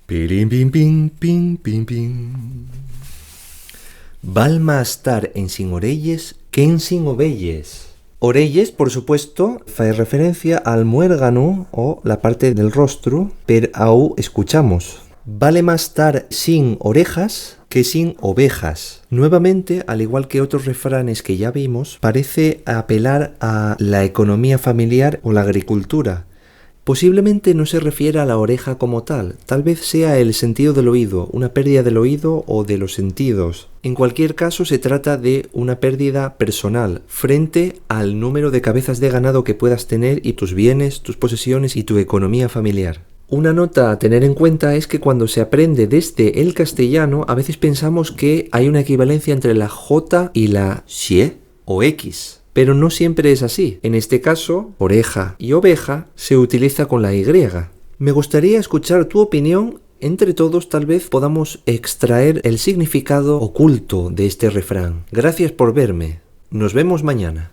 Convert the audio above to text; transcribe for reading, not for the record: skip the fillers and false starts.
Pirim, pim, pim, pim, pim, pim. Val más estar en sin orelles que en sin ovelles. Orelles, por supuesto, fa referencia al muérgano o la parte del rostro, pero au escuchamos. Vale más estar sin orejas que sin ovejas. Nuevamente, al igual que otros refranes que ya vimos, parece apelar a la economía familiar o la agricultura. Posiblemente no se refiera a la oreja como tal vez sea el sentido del oído, una pérdida del oído o de los sentidos. En cualquier caso se trata de una pérdida personal frente al número de cabezas de ganado que puedas tener y tus bienes, tus posesiones y tu economía familiar. Una nota a tener en cuenta es que cuando se aprende desde el castellano a veces pensamos que hay una equivalencia entre la J y la xie o X. Pero no siempre es así. En este caso, oreja y oveja se utiliza con la Y. Me gustaría escuchar tu opinión. Entre todos tal vez podamos extraer el significado oculto de este refrán. Gracias por verme. Nos vemos mañana.